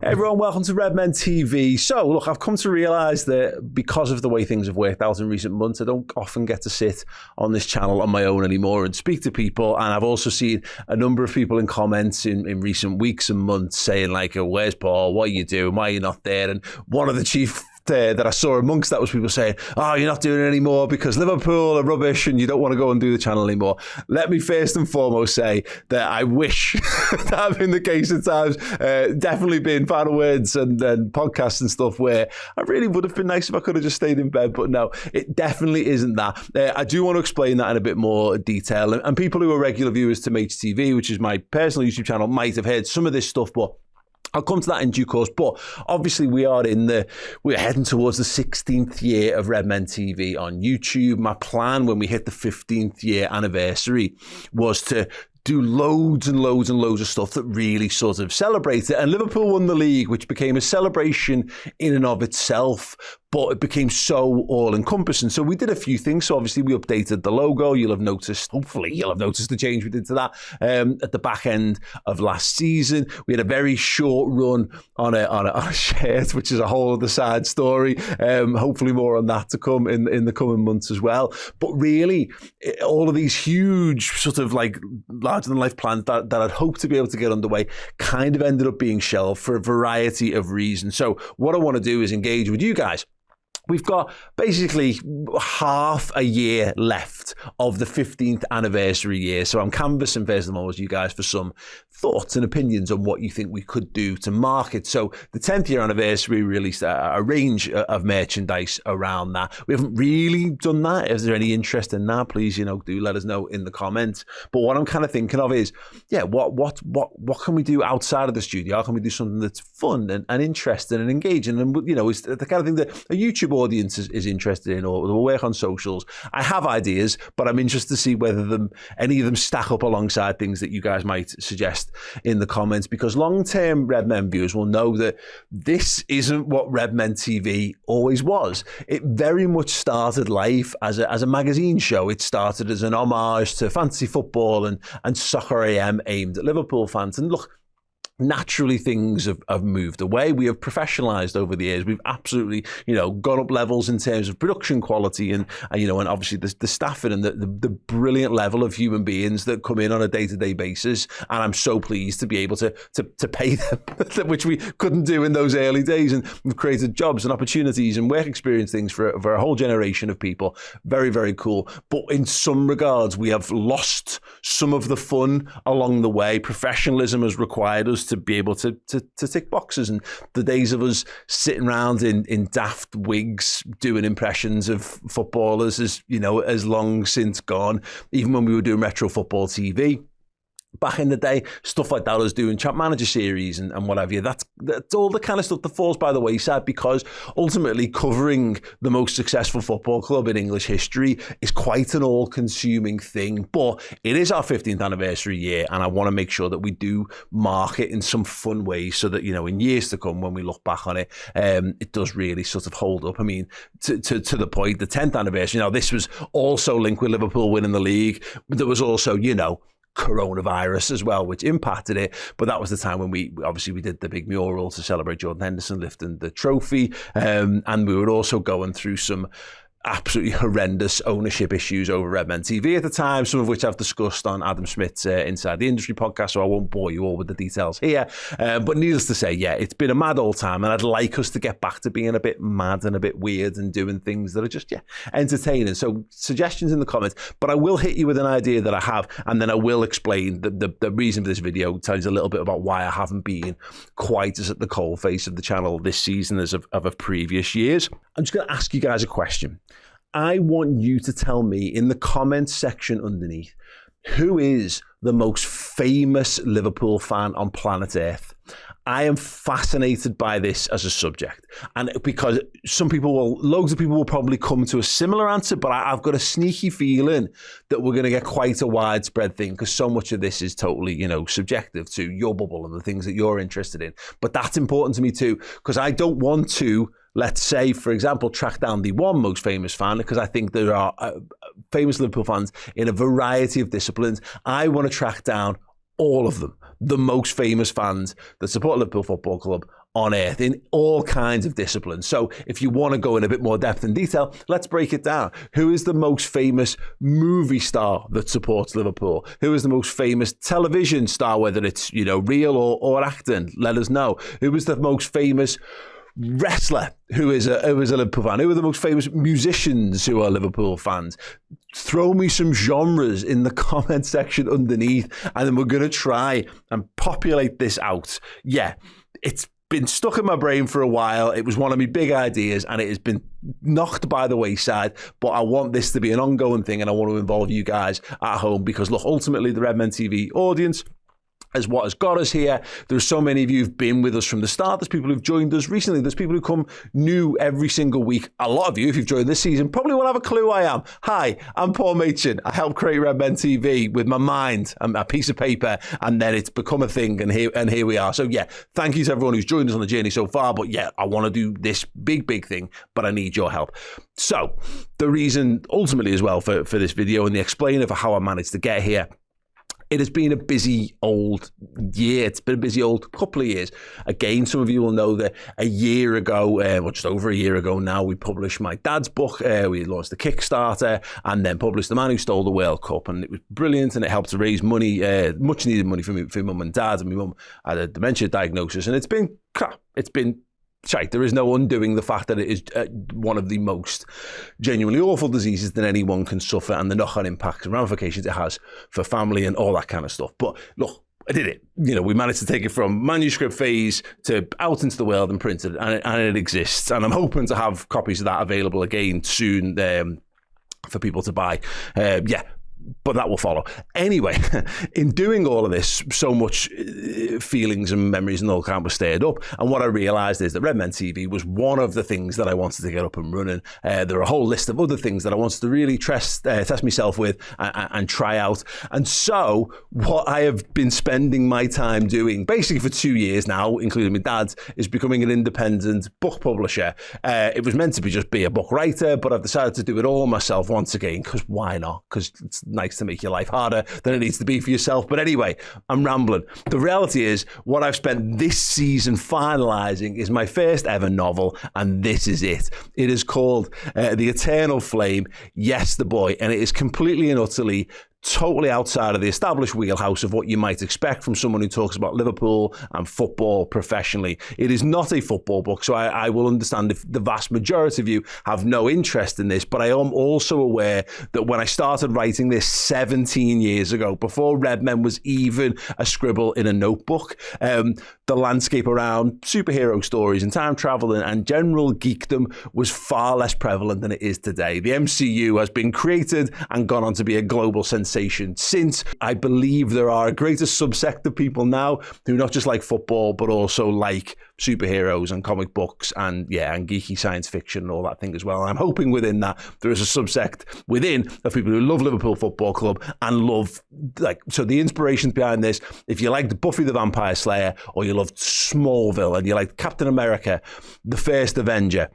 Hey everyone, welcome to RedMen TV. So, look, I've come to realise that because of the way things have worked out in recent months, I don't often get to sit on this channel on my own anymore and speak to people. And I've also seen a number of people in comments in recent weeks and months saying like, oh, where's Paul? What are you doing? Why are you not there? And one of the chief that I saw amongst that was people saying, oh, you're not doing it anymore because Liverpool are rubbish and you don't want to go and do the channel anymore. Let me first and foremost say that I wish that had been the case at times. Definitely been final words and podcasts and stuff where I really would have been nice if I could have just stayed in bed, but no, it definitely isn't that. I do want to explain that in a bit more detail, and people who are regular viewers to Maych TV, which is my personal YouTube channel, might have heard some of this stuff, but I'll come to that in due course. But obviously we're heading towards the 16th year of RedMen TV on YouTube. My plan when we hit the 15th year anniversary was to do loads and loads and loads of stuff that really sort of celebrates it. And Liverpool won the league, which became a celebration in and of itself, but it became so all-encompassing. So we did a few things. So obviously we updated the logo. You'll have noticed, hopefully you'll have noticed the change we did to that at the back end of last season. We had a very short run on a shirt, which is a whole other side story. Hopefully more on that to come in the coming months as well. But really, all of these huge sort of like larger-than-life plans that I'd hoped to be able to get underway kind of ended up being shelved for a variety of reasons. So what I want to do is engage with you guys. We've got basically half a year left of the 15th anniversary year. So I'm canvassing first and foremost you guys for some thoughts and opinions on what you think we could do to mark it. So the 10th year anniversary, we released a range of merchandise around that. We haven't really done that. Is there any interest in that? Please, do let us know in the comments. But what I'm kind of thinking of is, what can we do outside of the studio? How can we do something that's fun and interesting and engaging? And, it's the kind of thing that a YouTube audience is interested in, or we'll work on socials. I have ideas, but I'm interested to see whether any of them stack up alongside things that you guys might suggest in the comments, because long-term RedMen viewers will know that this isn't what RedMen TV always was. It very much started life as a magazine show. It started as an homage to fantasy football and Soccer AM aimed at Liverpool fans. And look, naturally things have moved away. We have professionalized over the years. We've absolutely, gone up levels in terms of production quality and obviously the staffing and the brilliant level of human beings that come in on a day-to-day basis. And I'm so pleased to be able to pay them, which we couldn't do in those early days. And we've created jobs and opportunities and work experience things for a whole generation of people. Very, very cool. But in some regards, we have lost some of the fun along the way. Professionalism has required us to be able to tick boxes, and the days of us sitting around in daft wigs doing impressions of footballers is long since gone. Even when we were doing retro football TV back in the day, stuff like that, I was doing Champ Manager series and what have you. That's all the kind of stuff that falls by the wayside, because ultimately covering the most successful football club in English history is quite an all-consuming thing. But it is our 15th anniversary year, and I want to make sure that we do mark it in some fun way so that, in years to come, when we look back on it, it does really sort of hold up. I mean, to the point, the 10th anniversary, this was also linked with Liverpool winning the league. There was also, coronavirus as well, which impacted it. But that was the time when we did the big mural to celebrate Jordan Henderson lifting the trophy. And we were also going through some absolutely horrendous ownership issues over RedMen TV at the time, some of which I've discussed on Adam Smith's Inside the Industry podcast, so I won't bore you all with the details here. But needless to say, it's been a mad old time, and I'd like us to get back to being a bit mad and a bit weird and doing things that are just, entertaining. So suggestions in the comments, but I will hit you with an idea that I have, and then I will explain the reason for this video, tell you a little bit about why I haven't been quite as at the coalface of the channel this season as of previous years. I'm just going to ask you guys a question. I want you to tell me in the comments section underneath, who is the most famous Liverpool fan on planet Earth? I am fascinated by this as a subject, and because loads of people will probably come to a similar answer, but I've got a sneaky feeling that we're going to get quite a widespread thing, because so much of this is totally, subjective to your bubble and the things that you're interested in. But that's important to me too, because I don't want to, let's say, for example, track down the one most famous fan, because I think there are famous Liverpool fans in a variety of disciplines. I want to track down all of them, the most famous fans that support Liverpool Football Club on earth in all kinds of disciplines. So if you want to go in a bit more depth and detail, let's break it down. Who is the most famous movie star that supports Liverpool? Who is the most famous television star, whether it's, real or acting? Let us know. Who is the most famous wrestler who is a Liverpool fan? Who are the most famous musicians who are Liverpool fans? Throw me some genres in the comment section underneath, and then we're going to try and populate this out. Yeah, it's been stuck in my brain for a while. It was one of my big ideas, and it has been knocked by the wayside, but I want this to be an ongoing thing, and I want to involve you guys at home, because look, ultimately the RedMen TV audience is what has got us here. There's so many of you who've been with us from the start. There's people who've joined us recently. There's people who come new every single week. A lot of you, if you've joined this season, probably won't have a clue who I am. Hi, I'm Paul Machin. I helped create RedMen TV with my mind and a piece of paper, and then it's become a thing, and here we are. So yeah, thank you to everyone who's joined us on the journey so far. But yeah, I want to do this big thing, but I need your help. So the reason ultimately as well for this video and the explainer for how I managed to get here, it has been a busy old year. It's been a busy old couple of years. Again, some of you will know that a year ago, or just over a year ago now, we published my dad's book. We launched the Kickstarter and then published The Man Who Stole the World Cup. And it was brilliant, and it helped to raise money, much needed money for mum and dad. And my mum had a dementia diagnosis, and it's been shite. There is no undoing the fact that it is one of the most genuinely awful diseases that anyone can suffer, and the knock-on impacts and ramifications it has for family and all that kind of stuff. But look, I did it. We managed to take it from manuscript phase to out into the world and printed, and it exists. And I'm hoping to have copies of that available again soon for people to buy. But that will follow. Anyway, in doing all of this, so much feelings and memories and all kind were stirred up. And what I realised is that RedMen TV was one of the things that I wanted to get up and running. There are a whole list of other things that I wanted to really test myself with and try out. And so what I have been spending my time doing, basically for 2 years now, including my dad's, is becoming an independent book publisher. It was meant to just be a book writer, but I've decided to do it all myself once again, because why not? Because it's nice to make your life harder than it needs to be for yourself. But anyway, I'm rambling. The reality is, what I've spent this season finalizing is my first ever novel, and this is it. It is called The Eternal Flame, Yester-Boy, and it is completely and utterly totally outside of the established wheelhouse of what you might expect from someone who talks about Liverpool and football professionally. It is not a football book, so I will understand if the vast majority of you have no interest in this, but I am also aware that when I started writing this 17 years ago, before RedMen was even a scribble in a notebook, the landscape around superhero stories and time travel and general geekdom was far less prevalent than it is today. The MCU has been created and gone on to be a global sensation since. I believe there are a greater subsect of people now who not just like football, but also like superheroes and comic books and geeky science fiction and all that thing as well. And I'm hoping within that there is a subsect within of people who love Liverpool Football Club and love, so the inspirations behind this, if you liked Buffy the Vampire Slayer, or you loved Smallville, and you liked Captain America, the First Avenger,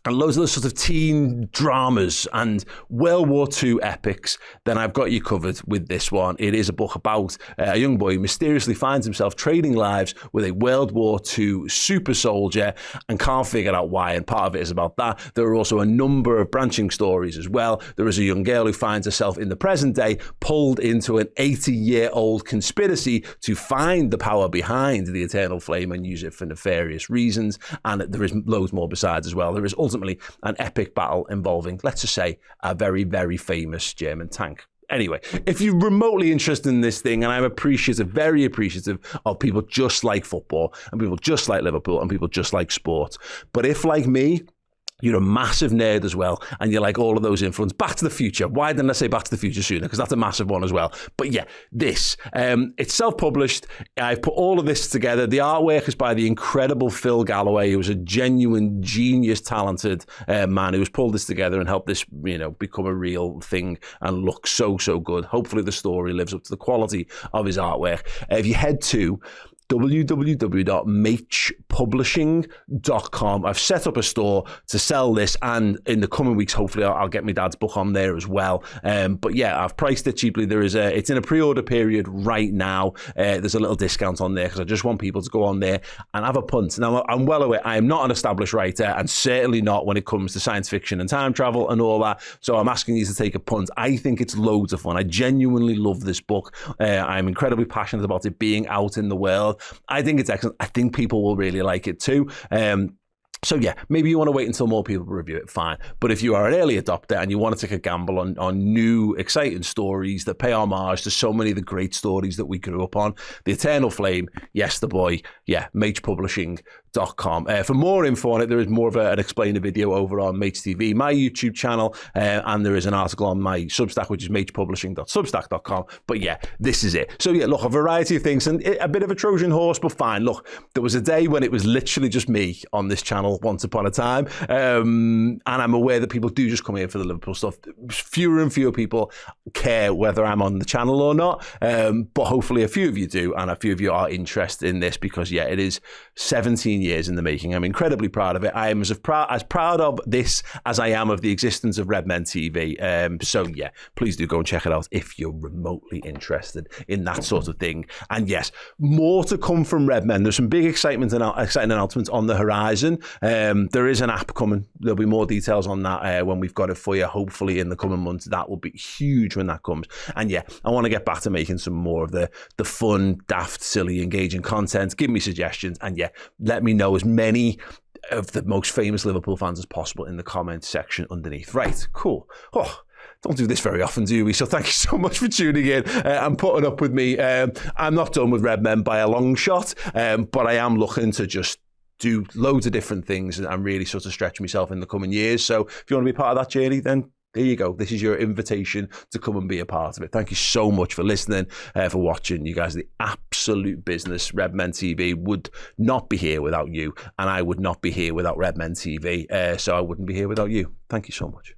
and loads of those sort of teen dramas and World War II epics, then I've got you covered with this one. It is a book about a young boy who mysteriously finds himself trading lives with a World War II super soldier and can't figure out why, and part of it is about that. There are also a number of branching stories as well. There is a young girl who finds herself in the present day pulled into an 80-year-old conspiracy to find the power behind the Eternal Flame and use it for nefarious reasons, and there is loads more besides as well. There is ultimately an epic battle involving, let's just say, a very, very famous German tank. Anyway, if you're remotely interested in this thing, and I'm appreciative, very appreciative of people just like football and people just like Liverpool and people just like sport. But if, like me, you're a massive nerd as well, and you like all of those influences. Back to the Future. Why didn't I say Back to the Future sooner? Because that's a massive one as well. But yeah, this. It's self-published. I've put all of this together. The artwork is by the incredible Phil Galloway, who was a genuine, genius, talented man who's pulled this together and helped this, become a real thing and look so, so good. Hopefully the story lives up to the quality of his artwork. If you head to www.maichpublishing.com. I've set up a store to sell this, and in the coming weeks, hopefully, I'll get my dad's book on there as well. But yeah, I've priced it cheaply. It's in a pre-order period right now. There's a little discount on there because I just want people to go on there and have a punt. Now, I'm well aware I am not an established writer, and certainly not when it comes to science fiction and time travel and all that. So I'm asking you to take a punt. I think it's loads of fun. I genuinely love this book. I'm incredibly passionate about it being out in the world. I think it's excellent. I think people will really like it too. So yeah, maybe you want to wait until more people review it, fine. But if you are an early adopter and you want to take a gamble on new, exciting stories that pay homage to so many of the great stories that we grew up on, The Eternal Flame, Yester-Boy, yeah, Maych.publishing.com. For more info on it, there is more of an explainer video over on Maych TV, my YouTube channel, and there is an article on my Substack, which is maichpublishing.substack.com. But yeah, this is it. So yeah, look, a variety of things, and a bit of a Trojan horse, but fine. Look, there was a day when it was literally just me on this channel once upon a time, and I'm aware that people do just come here for the Liverpool stuff. Fewer and fewer people care whether I'm on the channel or not, but hopefully a few of you do, and a few of you are interested in this because yeah, it is 17 years in the making. I'm incredibly proud of it. I am as proud of this as I am of the existence of RedMen TV. So yeah, please do go and check it out if you're remotely interested in that sort of thing. And yes, more to come from RedMen. There's some big exciting announcements on the horizon. There is an app coming. There'll be more details on that when we've got it for you, hopefully in the coming months. That will be huge when that comes. And yeah, I want to get back to making some more of the fun, daft, silly, engaging content. Give me suggestions, and yeah, let me know as many of the most famous Liverpool fans as possible in the comments section underneath. Right, cool. Oh, don't do this very often, do we? So thank you so much for tuning in and putting up with me. I'm not done with RedMen by a long shot, but I am looking to just do loads of different things and really sort of stretch myself in the coming years. So if you want to be part of that journey, then there you go. This is your invitation to come and be a part of it. Thank you so much for listening, for watching. You guys are the absolute business. RedMen TV would not be here without you, and I would not be here without RedMen TV. So I wouldn't be here without you. Thank you so much.